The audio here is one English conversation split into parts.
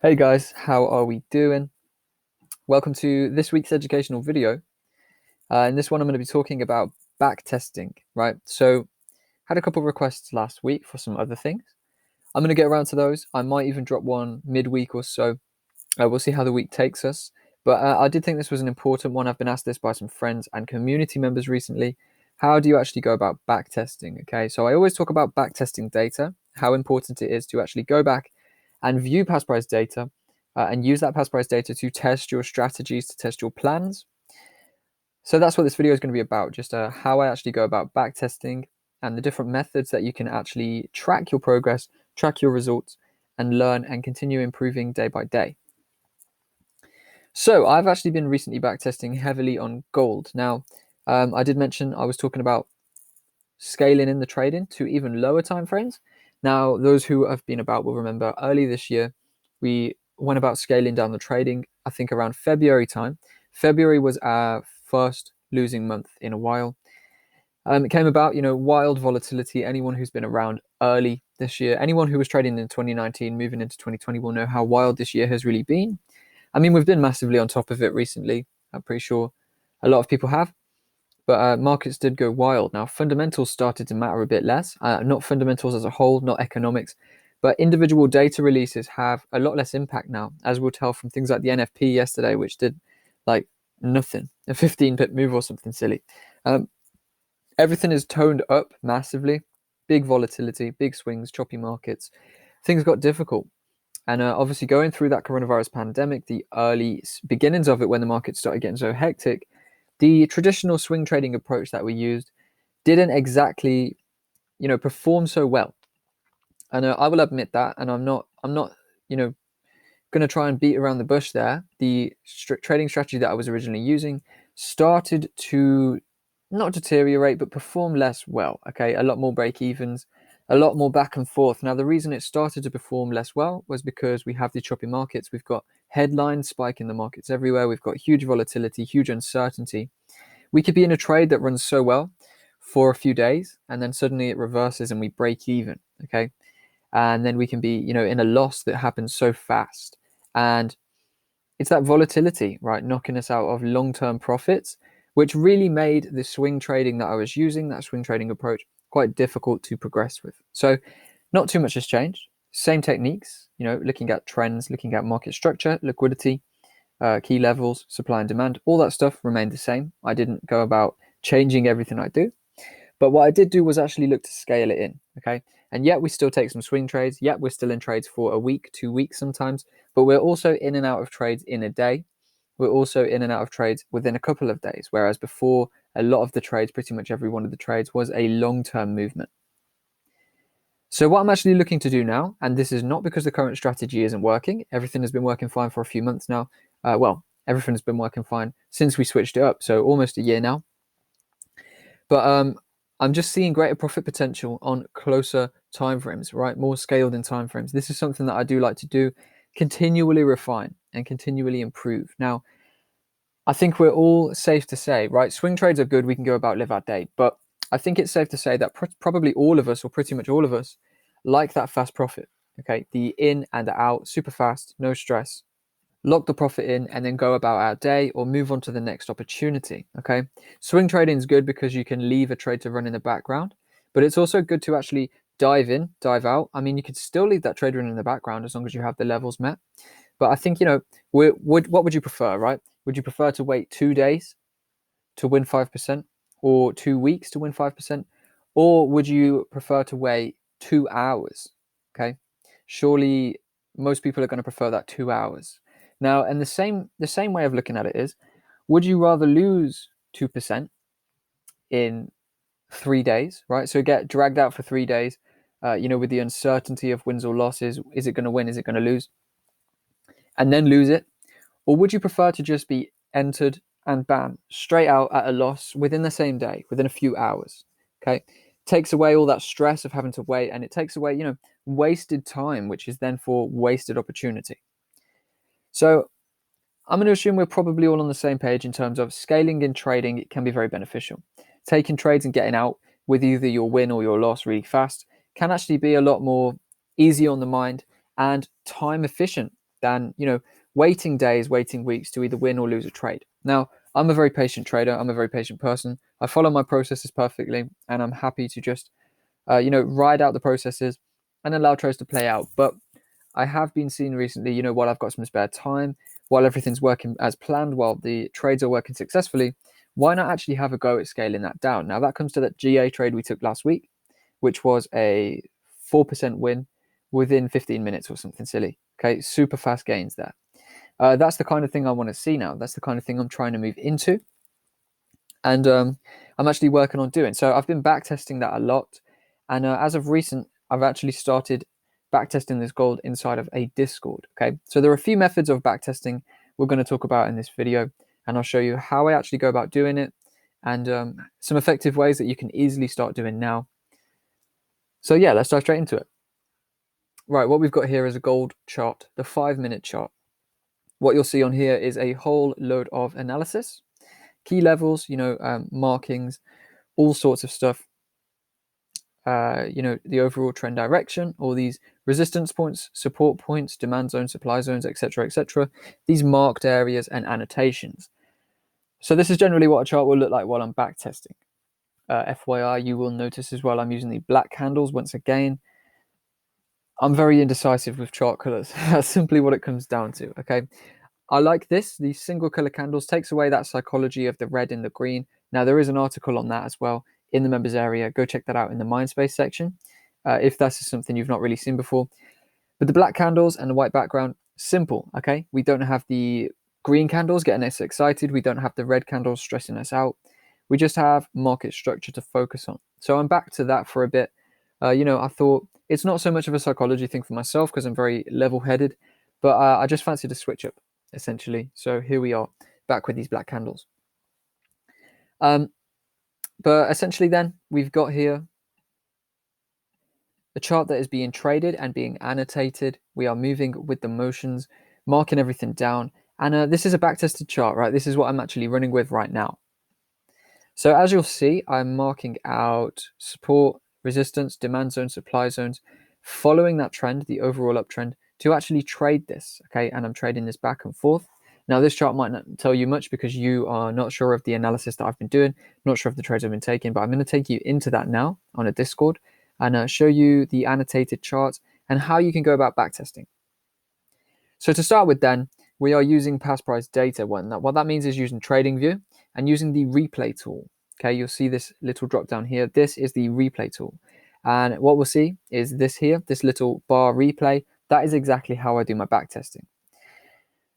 Hey guys, how are we doing? Welcome to this week's educational video. In this one, I'm going to be talking about backtesting, right? So, had a couple of requests last week for some other things. I'm going to get around to those. I might even drop one midweek or so. We'll see how the week takes us. But I did think this was an important one. I've been asked this by some friends and community members recently. How do you actually go about backtesting? Okay, so I always talk about backtesting data, how important it is to actually go back and view past price data and use that past price data to test your strategies, to test your plans. So that's what this video is going to be about, just how I actually go about backtesting and the different methods that you can actually track your progress, track your results, and learn and continue improving day by day. So I've actually been recently backtesting heavily on gold. Now, I did mention I was talking about scaling in the trading to even lower time frames. Now, those who have been about will remember early this year, we went about scaling down the trading, I think around February time. February was our first losing month in a while. It came about, wild volatility. Anyone who's been around early this year, anyone who was trading in 2019, moving into 2020 will know how wild this year has really been. I mean, we've been massively on top of it recently. I'm pretty sure a lot of people have. But markets did go wild. Now, fundamentals started to matter a bit less. Not fundamentals as a whole, not economics, but individual data releases have a lot less impact now, as we'll tell from things like the NFP yesterday, which did like nothing, a 15-pip move or something silly. Everything is toned up massively. Big volatility, big swings, choppy markets. Things got difficult. And obviously, going through that coronavirus pandemic, the early beginnings of it, when the market started getting so hectic, the traditional swing trading approach that we used didn't exactly, perform so well. And I will admit that. And I'm not, going to try and beat around the bush there. The trading strategy that I was originally using started to not deteriorate, but perform less well. Okay, a lot more break evens, a lot more back and forth. Now, the reason it started to perform less well was because we have the choppy markets. We've got headlines spiking the markets everywhere. We've got huge volatility, huge uncertainty. We could be in a trade that runs so well for a few days, and then suddenly it reverses and we break even. Okay, and then we can be, in a loss that happens so fast. And it's that volatility, right, knocking us out of long-term profits, which really made the swing trading that I was using, that swing trading approach, quite difficult to progress with. So not too much has changed. Same techniques, looking at trends, looking at market structure, liquidity, key levels, supply and demand, all that stuff remained the same. I didn't go about changing everything I do. But what I did do was actually look to scale it in, okay? And yet we still take some swing trades. Yet we're still in trades for a week, 2 weeks sometimes. But we're also in and out of trades in a day. We're also in and out of trades within a couple of days. Whereas before, a lot of the trades, pretty much every one of the trades, was a long-term movement. So what I'm actually looking to do now, and this is not because the current strategy isn't working. Everything has been working fine for a few months now. Everything has been working fine since we switched it up. So almost a year now. But I'm just seeing greater profit potential on closer timeframes, right? More scaled in timeframes. This is something that I do like to do, continually refine and continually improve. Now, I think we're all safe to say, right? Swing trades are good. We can go about live our day. But I think it's safe to say that probably all of us, or pretty much all of us, like that fast profit. Okay. The in and the out, super fast, no stress, lock the profit in, and then go about our day or move on to the next opportunity. Okay. Swing trading is good because you can leave a trade to run in the background, but it's also good to actually dive in, dive out. I mean, you could still leave that trade running in the background as long as you have the levels met. But I think, what would you prefer, right? Would you prefer to wait 2 days to win 5% or 2 weeks to win 5%? Or would you prefer to wait 2 hours? Okay. Surely most people are going to prefer that 2 hours. Now, and the same way of looking at it is, would you rather lose 2% in 3 days, right? So get dragged out for 3 days, with the uncertainty of wins or losses. Is it going to win? Is it going to lose? And then lose it? Or would you prefer to just be entered and bam, straight out at a loss within the same day, within a few hours? Okay. Takes away all that stress of having to wait, and it takes away, wasted time, which is then for wasted opportunity. So I'm going to assume we're probably all on the same page in terms of scaling in trading. It can be very beneficial. Taking trades and getting out with either your win or your loss really fast can actually be a lot more easy on the mind and time efficient than, waiting days, waiting weeks to either win or lose a trade. Now, I'm a very patient trader. I'm a very patient person. I follow my processes perfectly, and I'm happy to just, ride out the processes and allow trades to play out. But I have been seeing recently, while I've got some spare time, while everything's working as planned, while the trades are working successfully, why not actually have a go at scaling that down? Now, that comes to that GA trade we took last week, which was a 4% win within 15 minutes or something silly. Okay, super fast gains there. That's the kind of thing I want to see now. That's the kind of thing I'm trying to move into. And I'm actually working on doing. So I've been backtesting that a lot. And as of recent, I've actually started backtesting this gold inside of a Discord. Okay, so there are a few methods of backtesting we're going to talk about in this video. And I'll show you how I actually go about doing it and some effective ways that you can easily start doing now. So yeah, let's dive straight into it. Right, what we've got here is a gold chart, the 5-minute chart. What you'll see on here is a whole load of analysis, key levels, markings, all sorts of stuff. The overall trend direction, all these resistance points, support points, demand zones, supply zones, etc., etc. These marked areas and annotations. So this is generally what a chart will look like while I'm backtesting. FYI, you will notice as well I'm using the black candles once again. I'm very indecisive with chart colors. That's simply what it comes down to, okay? I like this. These single color candles takes away that psychology of the red and the green. Now, there is an article on that as well in the members area. Go check that out in the Mindspace section if that's something you've not really seen before. But the black candles and the white background, simple, okay? We don't have the green candles getting us excited. We don't have the red candles stressing us out. We just have market structure to focus on. So I'm back to that for a bit. I thought it's not so much of a psychology thing for myself because I'm very level-headed, but I just fancied a switch up, essentially. So here we are, back with these black candles. But essentially then, we've got here a chart that is being traded and being annotated. We are moving with the motions, marking everything down. And this is a backtested chart, right? This is what I'm actually running with right now. So as you'll see, I'm marking out support, resistance, demand zones, supply zones, following that trend, the overall uptrend, to actually trade this, okay? And I'm trading this back and forth. Now, this chart might not tell you much because you are not sure of the analysis that I've been doing, not sure of the trades I've been taking, but I'm going to take you into that now on a Discord and show you the annotated charts and how you can go about backtesting. So to start with then, we are using past price data. What that means is using TradingView and using the replay tool. Okay, you'll see this little drop down here. This is the replay tool. And what we'll see is this here, this little bar replay. That is exactly how I do my backtesting.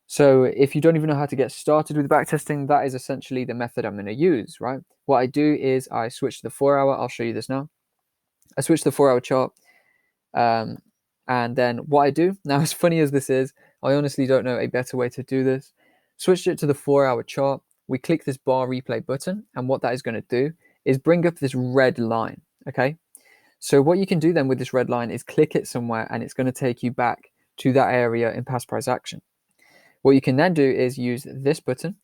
So if you don't even know how to get started with backtesting, that is essentially the method I'm going to use, right? What I do is I switch to the 4-hour. I'll show you this now. I switch to the 4-hour chart. And then what I do, now as funny as this is, I honestly don't know a better way to do this. Switch it to the 4-hour chart. We click this bar replay button. And what that is going to do is bring up this red line, okay? So what you can do then with this red line is click it somewhere and it's going to take you back to that area in past price action. What you can then do is use this button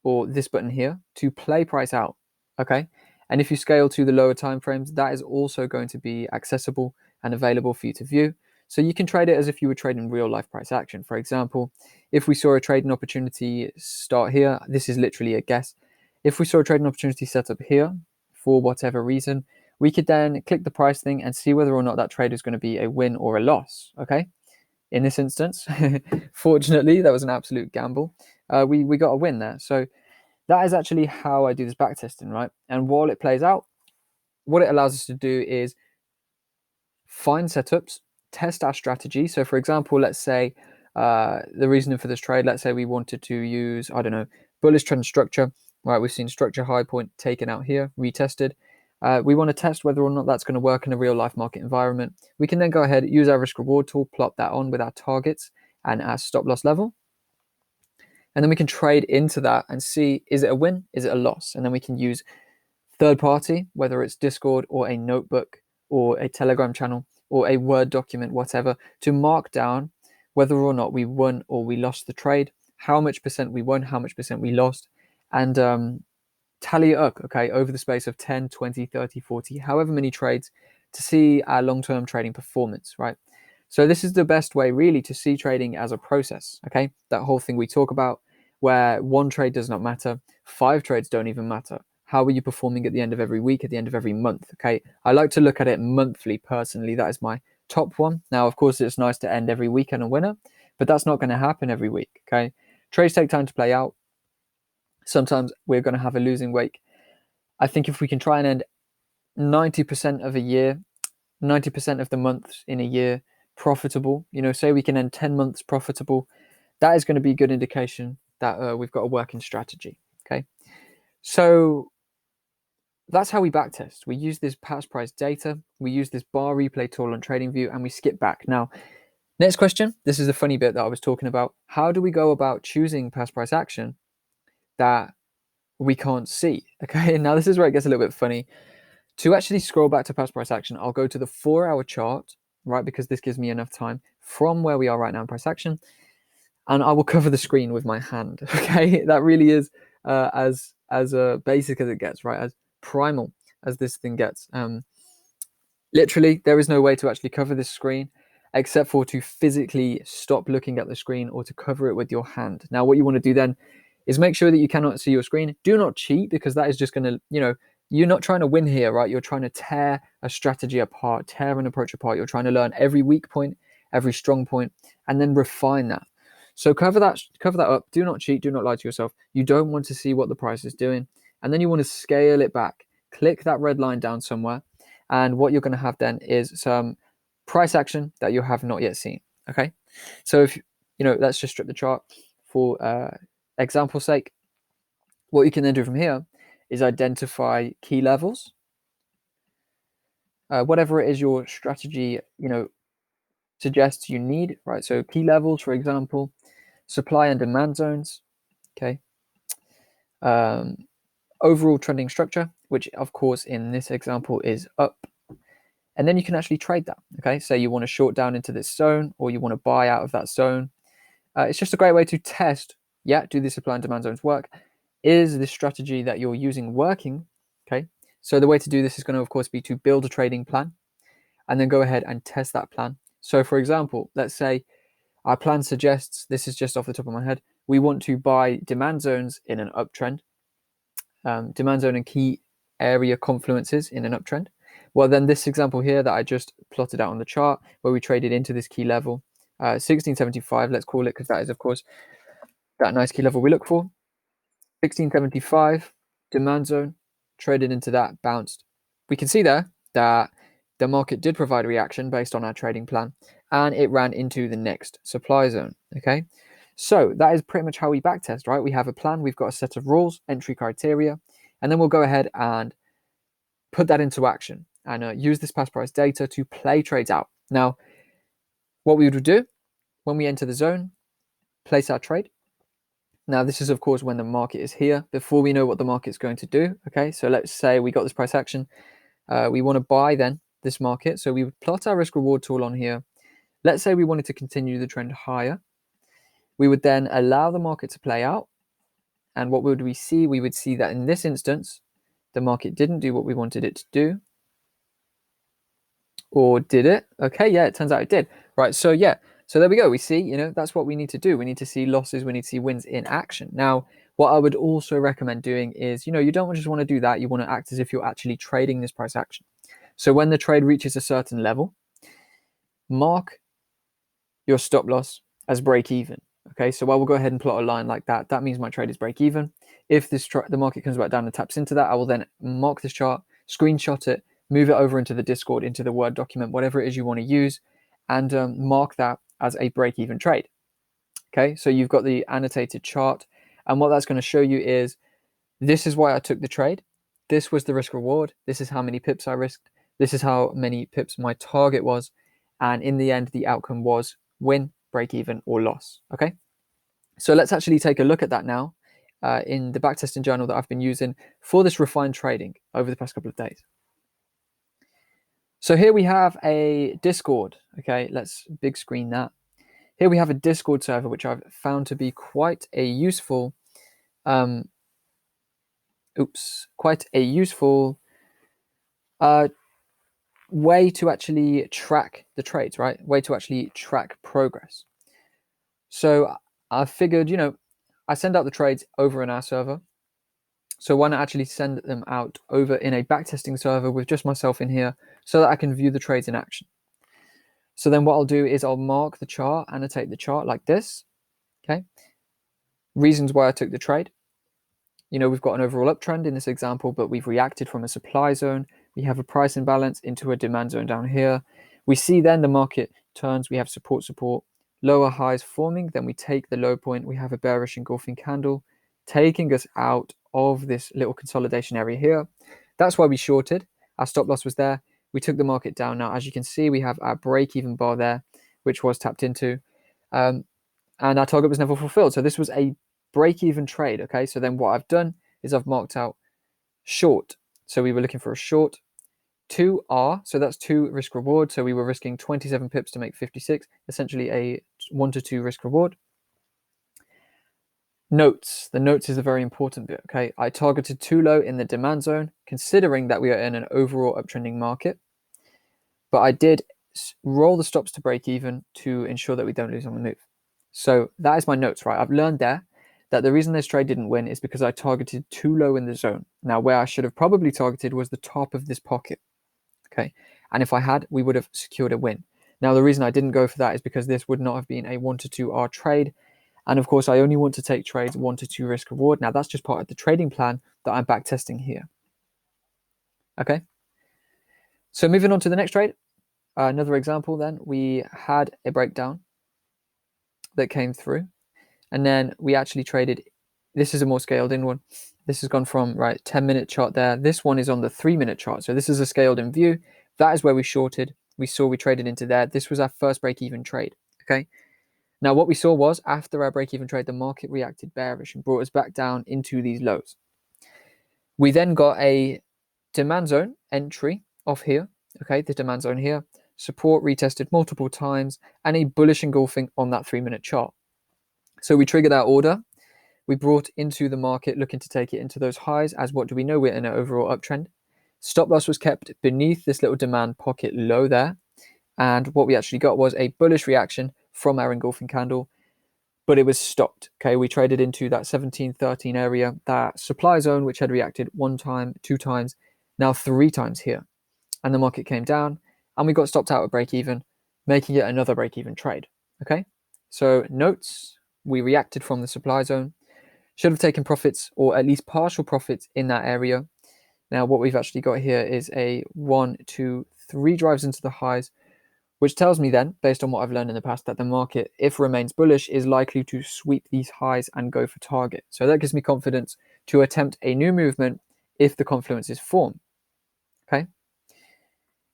or this button here to play price out, okay? And if you scale to the lower time frames, that is also going to be accessible and available for you to view. So you can trade it as if you were trading real life price action. For example, if we saw a trading opportunity start here, this is literally a guess. If we saw a trading opportunity set up here for whatever reason, we could then click the price thing and see whether or not that trade is going to be a win or a loss, okay? In this instance, fortunately, that was an absolute gamble. We got a win there. So that is actually how I do this backtesting, right? And while it plays out, what it allows us to do is find setups, test our strategy. So for example, let's say the reasoning for this trade, let's say we wanted to use, I don't know, bullish trend structure, right? We've seen structure high point taken out here, retested. We want to test whether or not that's going to work in a real life market environment. We can then go ahead, use our risk reward tool, plot that on with our targets and our stop loss level. And then we can trade into that and see, is it a win? Is it a loss? And then we can use third party, whether it's Discord or a notebook or a Telegram channel or a Word document, whatever, to mark down whether or not we won or we lost the trade, how much percent we won, how much percent we lost, and tally it up, okay, over the space of 10, 20, 30, 40, however many trades to see our long-term trading performance, right? So this is the best way really to see trading as a process, okay? That whole thing we talk about where one trade does not matter, 5 trades don't even matter. How are you performing at the end of every week, at the end of every month, okay? I like to look at it monthly personally. That is my top one. Now, of course, it's nice to end every week on a winner, but that's not going to happen every week, okay? Trades take time to play out. Sometimes we're going to have a losing week. I think if we can try and end 90% of a year, 90% of the months in a year profitable, say we can end 10 months profitable, that is going to be a good indication that we've got a working strategy, okay? So that's how we backtest. We use this past price data, we use this bar replay tool on TradingView, and we skip back. Now, next question, this is the funny bit that I was talking about. How do we go about choosing past price action that we can't see? Okay, now this is where it gets a little bit funny. To actually scroll back to past price action, I'll go to the 4-hour chart, right? Because this gives me enough time from where we are right now in price action. And I will cover the screen with my hand, okay? That really is as basic as it gets, right? As primal as this thing gets. Literally, there is no way to actually cover this screen except for to physically stop looking at the screen or to cover it with your hand. Now, what you want to do then is make sure that you cannot see your screen. Do not cheat, because that is just going to, you're not trying to win here, right? You're trying to tear a strategy apart, tear an approach apart. You're trying to learn every weak point, every strong point, and then refine that. So cover that up. Do not cheat. Do not lie to yourself. You don't want to see what the price is doing. And then you want to scale it back. Click that red line down somewhere. And what you're going to have then is some price action that you have not yet seen. Okay. So if, let's just strip the chart for example's sake. What you can then do from here is identify key levels. Whatever it is your strategy, suggests you need, right? So key levels, for example, supply and demand zones, okay? Overall trending structure, which of course in this example is up. And then you can actually trade that, okay? Say you want to short down into this zone or you want to buy out of that zone. It's just a great way to test, do the supply and demand zones work? Is this strategy that you're using working, okay? So the way to do this is going to, of course, be to build a trading plan and then go ahead and test that plan. So for example, let's say our plan suggests, this is just off the top of my head, we want to buy demand zones in an uptrend, demand zone and key area confluences in an uptrend. Well, then this example here that I just plotted out on the chart where we traded into this key level, 1675, let's call it, because that is, of course, that nice key level we look for. 1675, demand zone, traded into that, bounced. We can see there that the market did provide a reaction based on our trading plan, and it ran into the next supply zone, okay? So that is pretty much how we backtest, right? We have a plan, we've got a set of rules, entry criteria, and then we'll go ahead and put that into action and use this past price data to play trades out. Now, what we would do when we enter the zone, place our trade. Now, this is, of course, when the market is here, before we know what the market's going to do, okay? So let's say we got this price action. We want to buy then this market. So we would plot our risk reward tool on here. Let's say we wanted to continue the trend higher. We would then allow the market to play out. And what would we see? We would see that in this instance, the market didn't do what we wanted it to do. Or did it? Okay, yeah, it turns out it did. Right, so yeah, so there we go. We see, that's what we need to do. We need to see losses. We need to see wins in action. Now, what I would also recommend doing is, you don't just want to do that. You want to act as if you're actually trading this price action. So when the trade reaches a certain level, mark your stop loss as break even. Okay, so I will go ahead and plot a line like that. That means my trade is break even. If the market comes back down and taps into that, I will then mark this chart, screenshot it, move it over into the Discord, into the Word document, whatever it is you want to use, and mark that as a break even trade. Okay, so you've got the annotated chart, and what that's going to show you is this is why I took the trade. This was the risk reward. This is how many pips I risked. This is how many pips my target was. And in the end, the outcome was win, break even, or loss. Okay, so let's actually take a look at that now in the backtesting journal that I've been using for this refined trading over the past couple of days. So here we have a Discord. Okay, let's big screen that. Here we have a Discord server, which I've found to be quite a useful, quite a useful way to actually track the trades, right? Way to actually track progress. So I figured, I send out the trades over in our server. So why not actually send them out over in a backtesting server with just myself in here so that I can view the trades in action. So then what I'll do is I'll mark the chart, annotate the chart like this. Okay. Reasons why I took the trade. We've got an overall uptrend in this example, but we've reacted from a supply zone. We have a price imbalance into a demand zone down here. We see then the market turns. We have support, lower highs forming. Then we take the low point. We have a bearish engulfing candle taking us out of this little consolidation area here. That's why we shorted. Our stop loss was there. We took the market down. Now, as you can see, we have our break-even bar there, which was tapped into. And our target was never fulfilled. So this was a break-even trade, okay? So then what I've done is I've marked out short. So we were looking for a short 2R, so that's 2 risk reward. So we were risking 27 pips to make 56, essentially a 1 to 2 risk reward. Notes. The notes is a very important bit, okay? I targeted too low in the demand zone, considering that we are in an overall uptrending market. But I did roll the stops to break even to ensure that we don't lose on the move. So that is my notes, right? I've learned there that the reason this trade didn't win is because I targeted too low in the zone. Now, where I should have probably targeted was the top of this pocket, okay? And if I had, we would have secured a win. Now, the reason I didn't go for that is because this would not have been a 1 to 2R trade. And of course, I only want to take trades 1 to 2 risk reward. Now, that's just part of the trading plan that I'm back testing here, okay? So moving on to the next trade. Another example then, we had a breakdown that came through, and then we actually traded. This is a more scaled in one. This has gone from 10-minute chart there. This one is on the 3-minute chart. So this is a scaled in view. That is where we shorted. We traded into there. This was our first break-even trade, okay? Now what we saw was after our break-even trade, the market reacted bearish and brought us back down into these lows. We then got a demand zone entry off here, okay? The demand zone here. Support retested multiple times and a bullish engulfing on that 3-minute chart. So we triggered our order. We brought into the market looking to take it into those highs, as what do we know? We're in an overall uptrend. Stop loss was kept beneath this little demand pocket low there. And what we actually got was a bullish reaction from our engulfing candle, but it was stopped. Okay, we traded into that 17-13 area, that supply zone, which had reacted 1 time, 2 times, now 3 times here. And the market came down and we got stopped out at break even, making it another break even trade. Okay, so notes, we reacted from the supply zone, should have taken profits or at least partial profits in that area. Now what we've actually got here is a 1, 2, 3 drives into the highs, which tells me then, based on what I've learned in the past, that the market, if remains bullish, is likely to sweep these highs and go for target. So that gives me confidence to attempt a new movement if the confluences form. Okay.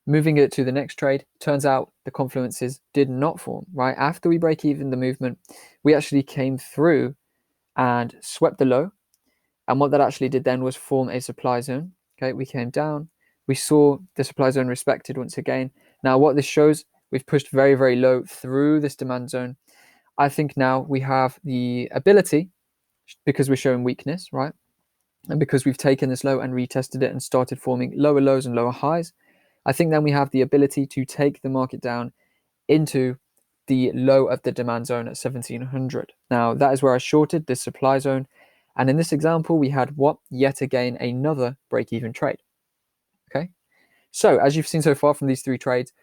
Moving it to the next trade, turns out the confluences did not form, right? After we break even the movement, we actually came through and swept the low. And what that actually did then was form a supply zone. Okay, we came down, we saw the supply zone respected once again. Now what this shows, we've pushed very, very low through this demand zone. I think now we have the ability, because we're showing weakness, right? And because we've taken this low and retested it and started forming lower lows and lower highs, I think then we have the ability to take the market down into the low of the demand zone at 1700. Now that is where I shorted this supply zone. And in this example, we had what? Yet again, another break-even trade. Okay. So as you've seen so far from these 3 trades,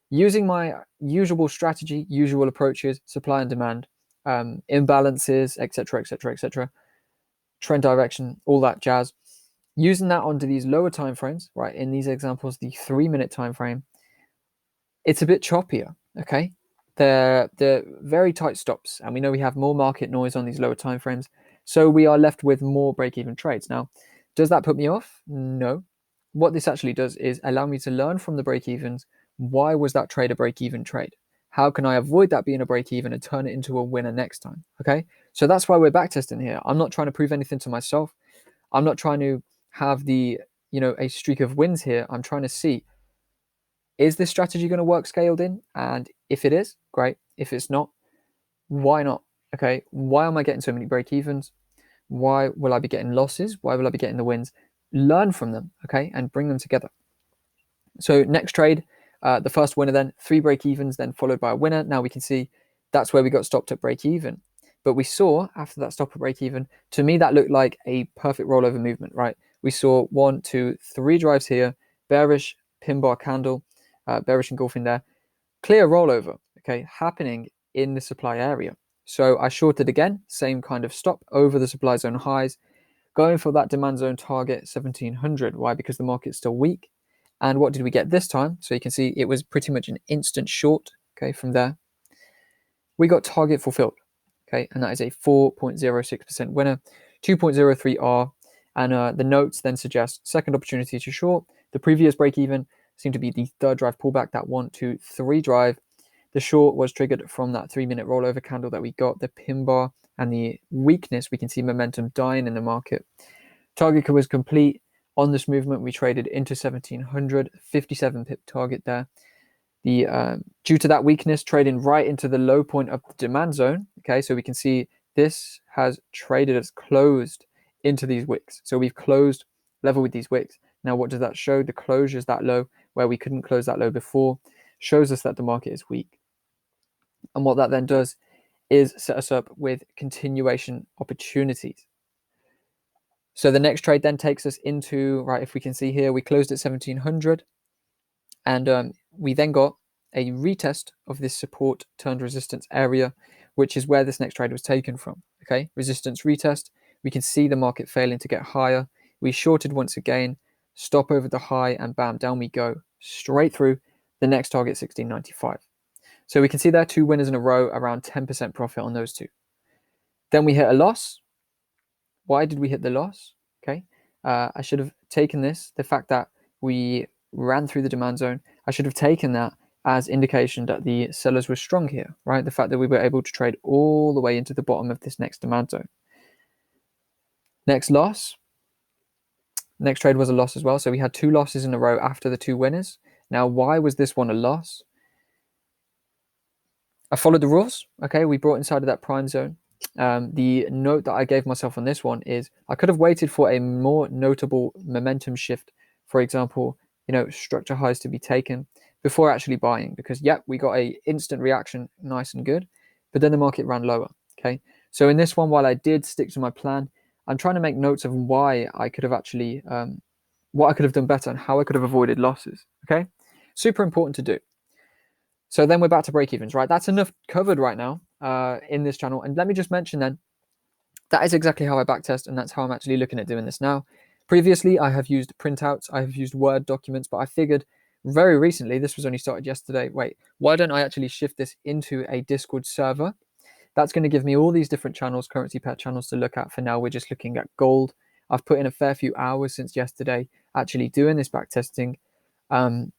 using my usual strategy, usual approaches, supply and demand, imbalances, etc., etc., etc., trend direction, all that jazz, using that onto these lower time frames, right? In these examples, the 3-minute time frame, it's a bit choppier, okay? They're very tight stops, and we know we have more market noise on these lower time frames, so we are left with more break-even trades. Now, does that put me off? No. What this actually does is allow me to learn from the break-evens. Why was that trade a break-even trade? How can I avoid that being a break-even and turn it into a winner next time? Okay, so that's why we're backtesting here. I'm not trying to prove anything to myself. I'm not trying to have the a streak of wins here. I'm trying to see, is this strategy going to work scaled in? And if it is, great. If it's not, why not? Okay, why am I getting so many break evens? Why will I be getting losses? Why will I be getting the wins? Learn from them, okay, and bring them together. So next trade, the first winner, then 3 break evens, then followed by a winner. Now we can see that's where we got stopped at break even. But we saw after that stop at break even, to me that looked like a perfect rollover movement, right? We saw 1, 2, 3 drives here, bearish pin bar candle, bearish engulfing there, clear rollover, okay, happening in the supply area. So I shorted again, same kind of stop over the supply zone highs, going for that demand zone target 1700. Why? Because the market's still weak. And what did we get this time? So you can see it was pretty much an instant short. Okay, from there we got target fulfilled. Okay, and that is a 4.06% winner, 2.03 R. And the notes then suggest second opportunity to short. The previous break even seemed to be the third drive pullback, that 1, 2, 3 drive. The short was triggered from that 3-minute rollover candle that we got, the pin bar, and the weakness. We can see momentum dying in the market. Target was complete on this movement. We traded into 1700, 57 pip target there. The due to that weakness, trading right into the low point of the demand zone. Okay, so we can see this has traded as closed into these wicks. So we've closed level with these wicks. Now, what does that show? The closure is that low where we couldn't close that low before, shows us that the market is weak. And what that then does is set us up with continuation opportunities. So the next trade then takes us into, right, if we can see here, we closed at 1700 and we then got a retest of this support turned resistance area, which is where this next trade was taken from. Okay, resistance retest. We can see the market failing to get higher. We shorted once again, stop over the high, and bam, down we go, straight through the next target, 1695. So we can see there 2 winners in a row, around 10% profit on those two. Then we hit a loss. Why did we hit the loss? Okay, I should have taken this, the fact that we ran through the demand zone, I should have taken that as indication that the sellers were strong here, right? The fact that we were able to trade all the way into the bottom of this next demand zone. Next loss. Next trade was a loss as well. So we had 2 losses in a row after the 2 winners. Now, why was this one a loss? I followed the rules. Okay, we brought inside of that prime zone. The note that I gave myself on this one is I could have waited for a more notable momentum shift, for example, structure highs to be taken before actually buying, because we got a instant reaction, nice and good, but then the market ran lower. Okay, so in this one, while I did stick to my plan, I'm trying to make notes of why I could have actually what I could have done better and how I could have avoided losses. Okay, super important to do. So then we're back to break evens, right? That's enough covered right now in this channel. And let me just mention then, that is exactly how I backtest, and that's how I'm actually looking at doing this now. Previously, I have used printouts, I have used Word documents, but I figured very recently, this was only started yesterday, why don't I actually shift this into a Discord server? That's going to give me all these different channels, currency pair channels to look at. For now, we're just looking at gold. I've put in a fair few hours since yesterday actually doing this backtesting. And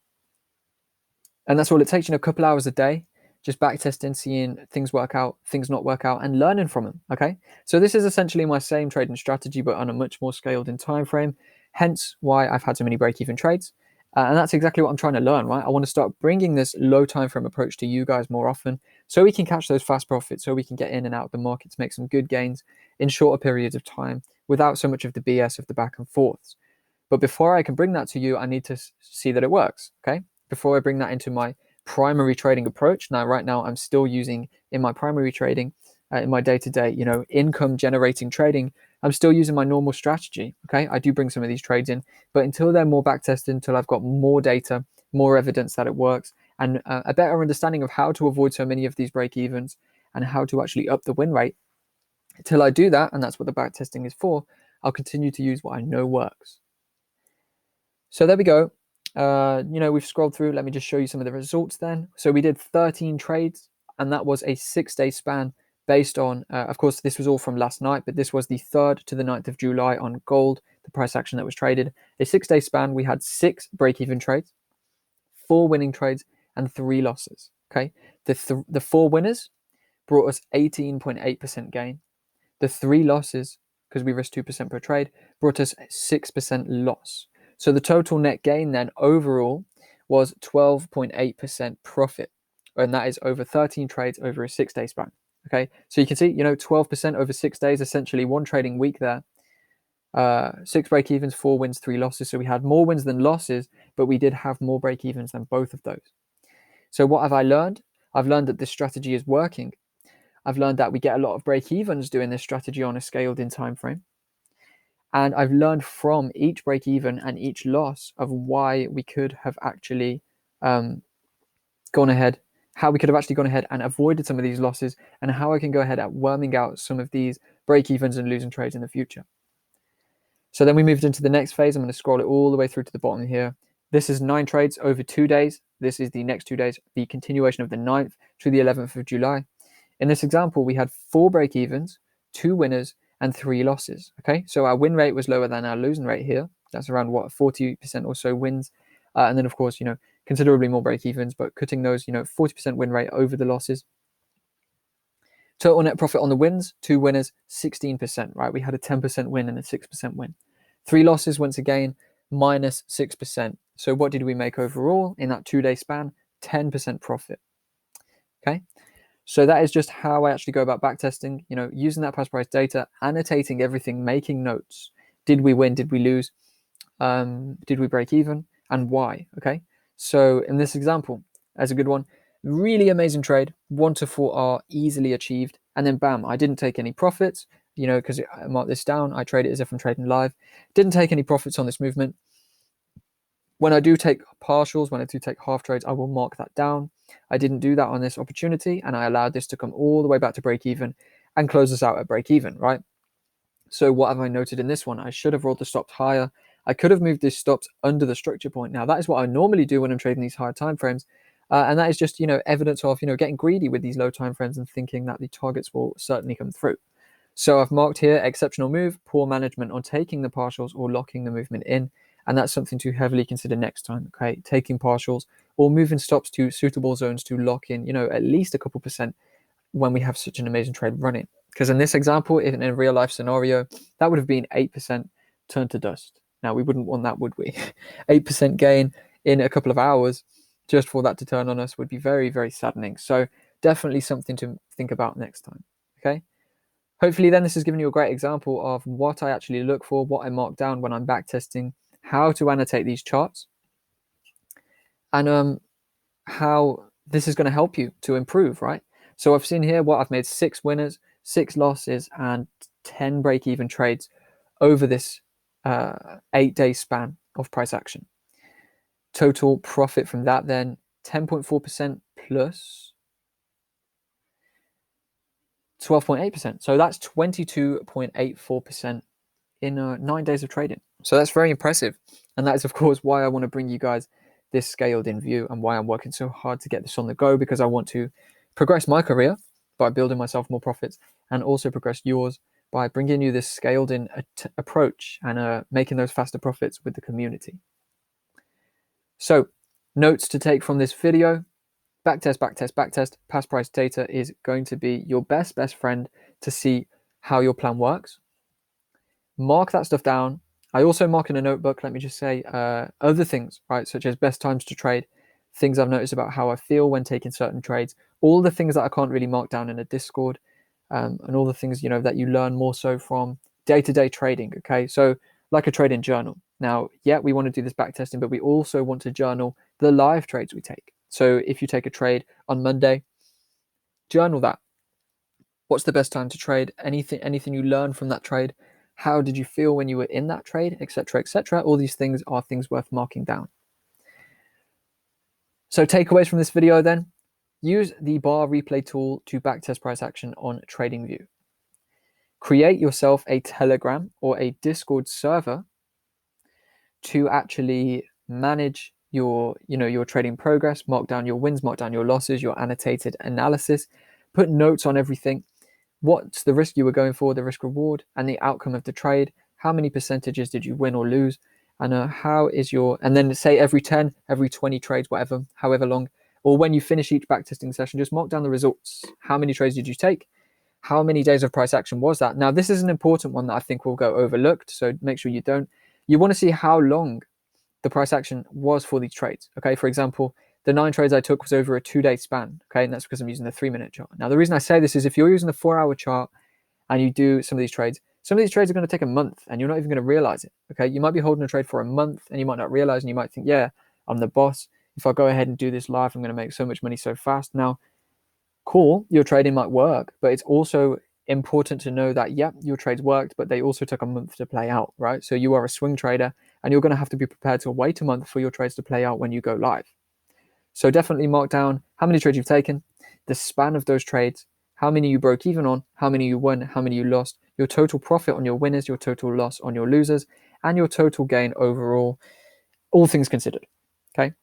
that's all it takes, a couple hours a day, just backtesting, seeing things work out, things not work out, and learning from them. Okay, so this is essentially my same trading strategy, but on a much more scaled in time frame. Hence why I've had so many break-even trades, and that's exactly what I'm trying to learn. Right, I want to start bringing this low time frame approach to you guys more often, so we can catch those fast profits, so we can get in and out of the market to make some good gains in shorter periods of time without so much of the BS of the back and forths. But before I can bring that to you, I need to see that it works. Okay, before I bring that into my primary trading approach. Now, right now, I'm still using in my primary trading, in my day-to-day, income generating trading, I'm still using my normal strategy. Okay, I do bring some of these trades in, but until they're more backtested, until I've got more data, more evidence that it works, and a better understanding of how to avoid so many of these break evens and how to actually up the win rate, until I do that, and that's what the backtesting is for, I'll continue to use what I know works. So there we go. We've scrolled through. Let me just show you some of the results then. So we did 13 trades, and that was a 6-day span based on, of course, this was all from last night, but this was the 3rd to the 9th of July on gold, the price action that was traded. A 6-day span, we had 6 break-even trades, 4 winning trades, and 3 losses. Okay, the 4 winners brought us 18.8% gain. The 3 losses, because we risked 2% per trade, brought us 6% loss. So the total net gain then overall was 12.8% profit. And that is over 13 trades over a 6-day span. Okay, so you can see, 12% over 6 days, essentially one trading week there. 6 break evens, 4 wins, 3 losses. So we had more wins than losses, but we did have more break evens than both of those. So what have I learned? I've learned that this strategy is working. I've learned that we get a lot of break evens doing this strategy on a scaled in time frame. And I've learned from each break even and each loss of why we could have actually gone ahead, how we could have actually gone ahead and avoided some of these losses, and how I can go ahead at worming out some of these break evens and losing trades in the future. So then we moved into the next phase. I'm going to scroll it all the way through to the bottom here. This is 9 trades over 2 days. This is the next 2 days, the continuation of the 9th to the 11th of July. In this example, we had 4 break evens, 2 winners, and 3 losses. Okay, so our win rate was lower than our losing rate here. That's around 40% or so wins, and then of course, considerably more break evens, but cutting those, 40% win rate over the losses. Total net profit on the wins, 2 winners, 16%, right? We had a 10% win and a 6% win. 3 losses, once again, minus 6%. So what did we make overall in that 2-day span? 10% profit. Okay, so that is just how I actually go about backtesting, using that past price data, annotating everything, making notes. Did we win? Did we lose? Did we break even? And why? Okay, so in this example, as a good one, really amazing trade, 1 to 4 are easily achieved, and then bam, I didn't take any profits, because I marked this down, I trade it as if I'm trading live, didn't take any profits on this movement. When I do take partials, when I do take half trades, I will mark that down. I didn't do that on this opportunity, and I allowed this to come all the way back to break even and close us out at break even, right? So what have I noted in this one? I should have rolled the stops higher. I could have moved these stops under the structure point. Now, that is what I normally do when I'm trading these higher time frames. And that is just, evidence of, getting greedy with these low time frames and thinking that the targets will certainly come through. So I've marked here exceptional move, poor management on taking the partials or locking the movement in. And that's something to heavily consider next time, okay? Taking partials or moving stops to suitable zones to lock in, at least a couple percent when we have such an amazing trade running. Because in this example, in a real life scenario, that would have been 8% turned to dust. Now, we wouldn't want that, would we? 8% gain in a couple of hours just for that to turn on us would be very, very saddening. So definitely something to think about next time, okay? Hopefully then this has given you a great example of what I actually look for, what I mark down when I'm backtesting, how to annotate these charts, and how this is going to help you to improve, right? So I've seen here what I've made 6 winners, 6 losses, and 10 break-even trades over this 8-day span of price action. Total profit from that then 10.4% plus 12.8%. So that's 22.84% in 9 days of trading. So that's very impressive. And that is, of course, why I want to bring you guys this scaled in view and why I'm working so hard to get this on the go, because I want to progress my career by building myself more profits and also progress yours by bringing you this scaled in approach and making those faster profits with the community. So notes to take from this video: backtest, backtest, backtest. Past price data is going to be your best friend to see how your plan works. Mark that stuff down. I also mark in a notebook, let me just say, other things, right, such as best times to trade, things I've noticed about how I feel when taking certain trades, all the things that I can't really mark down in a Discord, and all the things, that you learn more so from day-to-day trading, okay? So like a trading journal. Now, yeah, we want to do this backtesting, but we also want to journal the live trades we take. So if you take a trade on Monday, journal that. What's the best time to trade? Anything you learn from that trade? How did you feel when you were in that trade, etc., etc.? All these things are things worth marking down. So takeaways from this video then: use the bar replay tool to backtest price action on TradingView. Create yourself a Telegram or a Discord server to actually manage your trading progress, mark down your wins, mark down your losses, your annotated analysis, put notes on everything. What's the risk you were going for, the risk reward, and the outcome of the trade? How many percentages did you win or lose? And and then say every 10, every 20 trades, whatever, however long, or when you finish each backtesting session, just mark down the results. How many trades did you take? How many days of price action was that? Now, this is an important one that I think will go overlooked, so make sure you don't. You want to see how long the price action was for these trades. Okay, for example, the 9 trades I took was over a 2-day span. Okay, and that's because I'm using the 3-minute chart. Now, the reason I say this is if you're using the 4-hour chart and you do some of these trades, Some of these trades are going to take a month and you're not even going to realize it. Okay. You might be holding a trade for a month and you might not realize, and you might think, yeah, I'm the boss. If I go ahead and do this live, I'm going to make so much money so fast. Now, cool, your trading might work, but it's also important to know that, yeah, your trades worked, but they also took a month to play out, right? So you are a swing trader and you're going to have to be prepared to wait a month for your trades to play out when you go live. So definitely mark down how many trades you've taken, the span of those trades, how many you broke even on, how many you won, how many you lost, your total profit on your winners, your total loss on your losers, and your total gain overall, all things considered. Okay.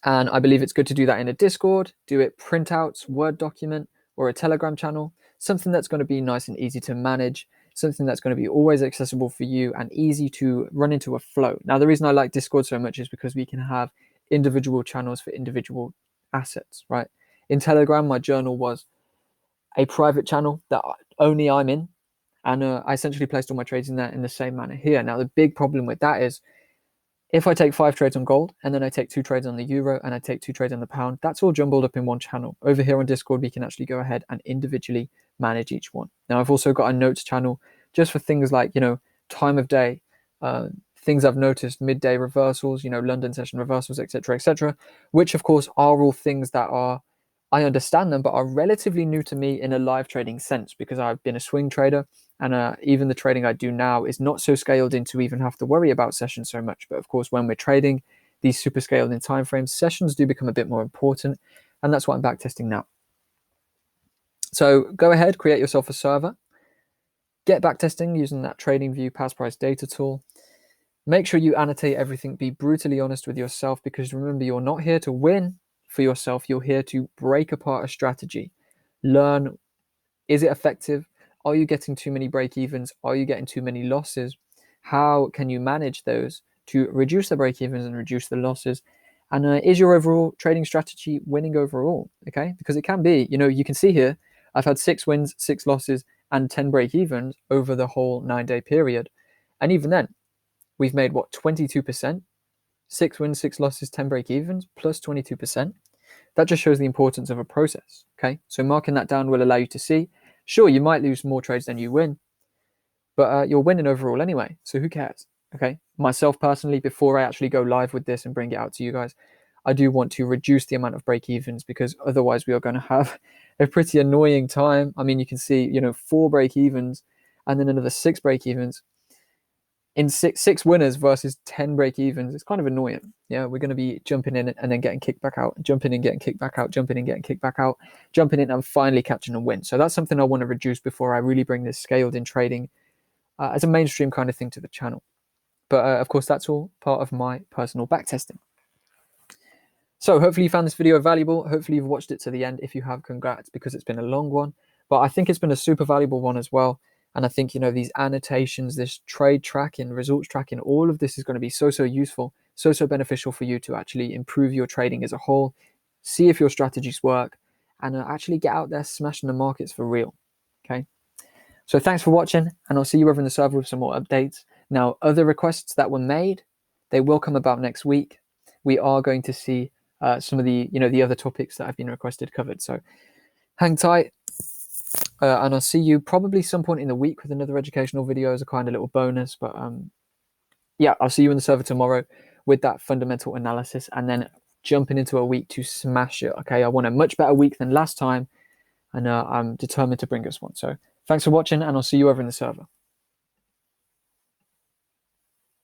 And I believe it's good to do that in a Discord, do it printouts, Word document, or a Telegram channel, something that's going to be nice and easy to manage, something that's going to be always accessible for you and easy to run into a flow. Now, the reason I like Discord so much is because we can have individual channels for individual assets, right? In Telegram, my journal was a private channel that only I'm in, and I essentially placed all my trades in that in the same manner here. Now, the big problem with that is if I take 5 trades on gold and then I take 2 trades on the euro and I take 2 trades on the pound, that's all jumbled up in one channel. Over here on Discord, we can actually go ahead and individually manage each one. Now, I've also got a notes channel just for things like, time of day, things I've noticed, midday reversals, London session reversals, etc., which of course are all things that I understand them, but are relatively new to me in a live trading sense because I've been a swing trader. And even the trading I do now is not so scaled in to even have to worry about sessions so much. But of course, when we're trading these super scaled in timeframes, sessions do become a bit more important. And that's what I'm backtesting now. So go ahead, create yourself a server. Get backtesting using that TradingView past price data tool. Make sure you annotate everything. Be brutally honest with yourself, because remember, you're not here to win for yourself. You're here to break apart a strategy. Learn, is it effective? Are you getting too many break evens? Are you getting too many losses? How can you manage those to reduce the break evens and reduce the losses? And is your overall trading strategy winning overall? Okay, because it can be. You can see here, I've had 6 wins, 6 losses, and 10 break evens over the whole 9-day period. And even then, we've made what, 22%? 6 wins, 6 losses, 10 break evens, plus 22%. That just shows the importance of a process. Okay, so marking that down will allow you to see, sure, you might lose more trades than you win, but you're winning overall anyway, so who cares? Okay, myself personally, before I actually go live with this and bring it out to you guys, I do want to reduce the amount of break evens, because otherwise we are going to have a pretty annoying time. I mean, you can see 4 break evens and then another 6 break evens in six winners versus 10 break evens. It's kind of annoying. Yeah, we're going to be jumping in and then getting kicked back out, jumping in, getting kicked back out, jumping in, getting kicked back out, jumping in and finally catching a win. So that's something I want to reduce before I really bring this scaled in trading as a mainstream kind of thing to the channel. But of course, that's all part of my personal backtesting. So hopefully you found this video valuable. Hopefully you've watched it to the end. If you have, congrats, because it's been a long one. But I think it's been a super valuable one as well. And I think, these annotations, this trade tracking, results tracking, all of this is going to be so useful, so beneficial for you to actually improve your trading as a whole, see if your strategies work, and actually get out there smashing the markets for real. Okay. So thanks for watching, and I'll see you over in the server with some more updates. Now, other requests that were made, they will come about next week. We are going to see some of the, the other topics that have been requested covered. So hang tight. And I'll see you probably some point in the week with another educational video as a kind of little bonus. But yeah, I'll see you in the server tomorrow with that fundamental analysis, and then jumping into a week to smash it. Okay, I want a much better week than last time, and I'm determined to bring us one. So thanks for watching, and I'll see you over in the server.